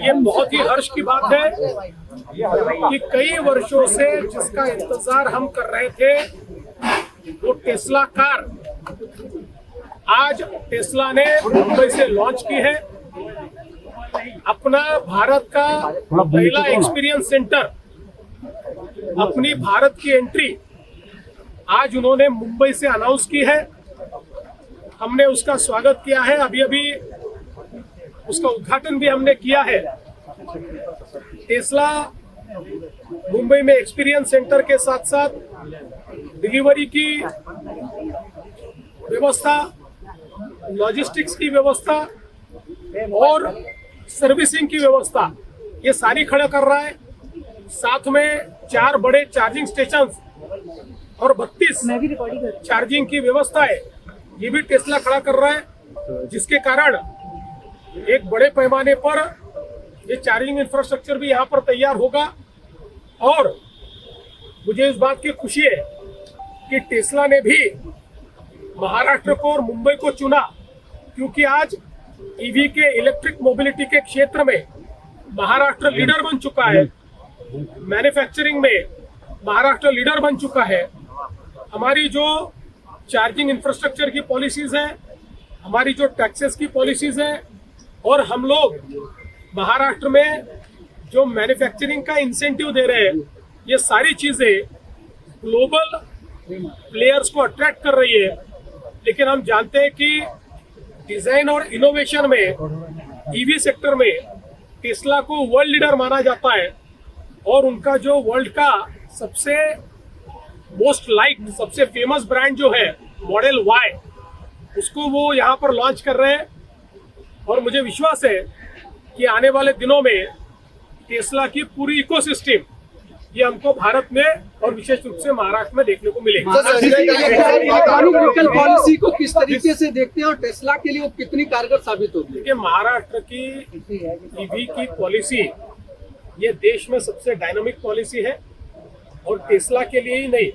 ये बहुत ही हर्ष की बात है कि कई वर्षों से जिसका इंतजार हम कर रहे थे वो टेस्ला कार आज टेस्ला ने मुंबई से लॉन्च की है। अपना भारत का पहला एक्सपीरियंस सेंटर, अपनी भारत की एंट्री आज उन्होंने मुंबई से अनाउंस की है। हमने उसका स्वागत किया है, अभी अभी उसका उद्घाटन भी हमने किया है। टेस्ला मुंबई में एक्सपीरियंस सेंटर के साथ साथ डिलीवरी की व्यवस्था, लॉजिस्टिक्स की व्यवस्था और सर्विसिंग की व्यवस्था ये सारी खड़ा कर रहा है। साथ में 4 बड़े चार्जिंग स्टेशन और 32 चार्जिंग की व्यवस्था है, ये भी टेस्ला खड़ा कर रहा है, जिसके कारण एक बड़े पैमाने पर ये चार्जिंग इंफ्रास्ट्रक्चर भी यहाँ पर तैयार होगा। और मुझे इस बात की खुशी है कि टेस्ला ने भी महाराष्ट्र को और मुंबई को चुना, क्योंकि आज ईवी के इलेक्ट्रिक मोबिलिटी के क्षेत्र में महाराष्ट्र लीडर बन चुका है, मैन्युफैक्चरिंग में महाराष्ट्र लीडर बन चुका है। हमारी जो चार्जिंग इंफ्रास्ट्रक्चर की पॉलिसीज हैं, हमारी जो टैक्सेस की पॉलिसीज हैं, और हम लोग महाराष्ट्र में जो मैन्युफैक्चरिंग का इंसेंटिव दे रहे हैं, ये सारी चीजें ग्लोबल प्लेयर्स को अट्रैक्ट कर रही है। लेकिन हम जानते हैं कि डिजाइन और इनोवेशन में ईवी सेक्टर में टेस्ला को वर्ल्ड लीडर माना जाता है, और उनका जो वर्ल्ड का सबसे मोस्ट लाइक्ड, सबसे फेमस ब्रांड जो है मॉडल वाई, उसको वो यहाँ पर लॉन्च कर रहे हैं। और मुझे विश्वास है कि आने वाले दिनों में टेस्ला की पूरी इकोसिस्टम ये हमको भारत में और विशेष रूप से महाराष्ट्र में देखने को मिलेगी। पॉलिसी को किस तरीके से देखते हैं और टेस्ला के लिए वो कितनी कारगर साबित होगी? देखिए, महाराष्ट्र की ईवी की पॉलिसी ये देश में सबसे डायनामिक पॉलिसी है, और टेस्ला के लिए ही नहीं,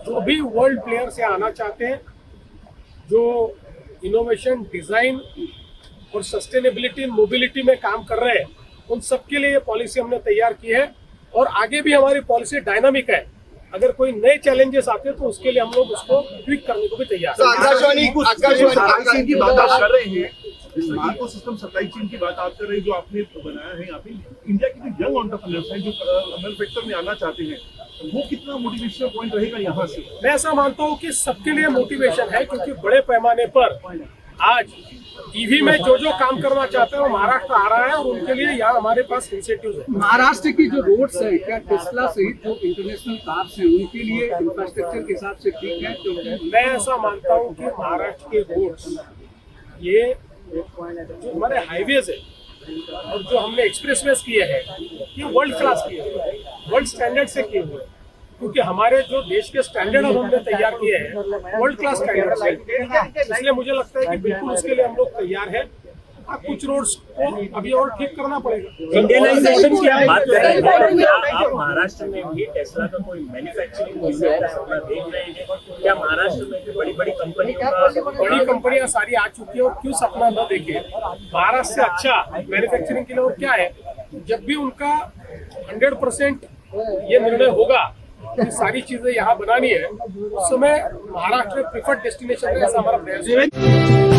जो भी वर्ल्ड प्लेयर से आना चाहते हैं, जो इनोवेशन, डिजाइन और सस्टेनेबिलिटी मोबिलिटी में काम कर रहे हैं, उन सबके लिए ये पॉलिसी हमने तैयार की है। और आगे भी हमारी पॉलिसी डायनामिक है। अगर कोई नए चैलेंजेस आते हैं तो उसके लिए हम लोग उसको ट्विक करने को भी तैयार हैं। आकाशवाणी की बात आप कर रहे हैं, इकोसिस्टम सप्लाई चेन की बात आप कर रहे हैं, जो आपने बनाया है यहाँ पे। इंडिया के जो यंग एंटरप्रेन्योर्स हैं जो मैन्युफैक्चर में आना चाहते हैं, वो कितना मोटिवेशनल पॉइंट रहेगा यहाँ से? मैं ऐसा मानता हूँ कि सबके लिए मोटिवेशन है, क्योंकि बड़े पैमाने पर आज ईवी में जो जो काम करना चाहते हैं वो महाराष्ट्र आ रहा है, और उनके लिए यहाँ हमारे पास इंसेंटिव्स है। महाराष्ट्र की जो रोड्स है, क्या टेस्ला सहित जो इंटरनेशनल कार्स हैं उनके लिए इंफ्रास्ट्रक्चर के हिसाब से ठीक है? तो मैं ऐसा मानता हूँ कि महाराष्ट्र के रोड्स, ये जो हमारे हाईवेज है और जो हमने एक्सप्रेसवेज किए हैं, ये वर्ल्ड क्लास किए हैं, वर्ल्ड स्टैंडर्ड से किए हुए हैं। क्योंकि हमारे जो देश के स्टैंडर्ड हमने तैयार किए हैं वर्ल्ड क्लास स्टैंडर्ड से, इसलिए मुझे लगता है कि बिल्कुल उसके लिए हम लोग तैयार हैं। कुछ रोड्स को अभी और ठीक करना पड़ेगा। इंडियनाइजेशन की बात कर रहे हैं, आप महाराष्ट्र में भी टेस्ला का कोई मैन्युफैक्चरिंग का सपना देख रहे हैं? क्या महाराष्ट्र में भी बड़ी कंपनियां सारी आ चुकी है, और क्यों सपना न देखे? महाराष्ट्र से अच्छा मैन्युफैक्चरिंग के लिए और क्या है? जब भी उनका 100% ये निर्णय होगा कि सारी चीजें यहाँ बनानी है, उस समय महाराष्ट्र प्रिफर्ड डेस्टिनेशन है, ऐसा हमारा प्रयास है।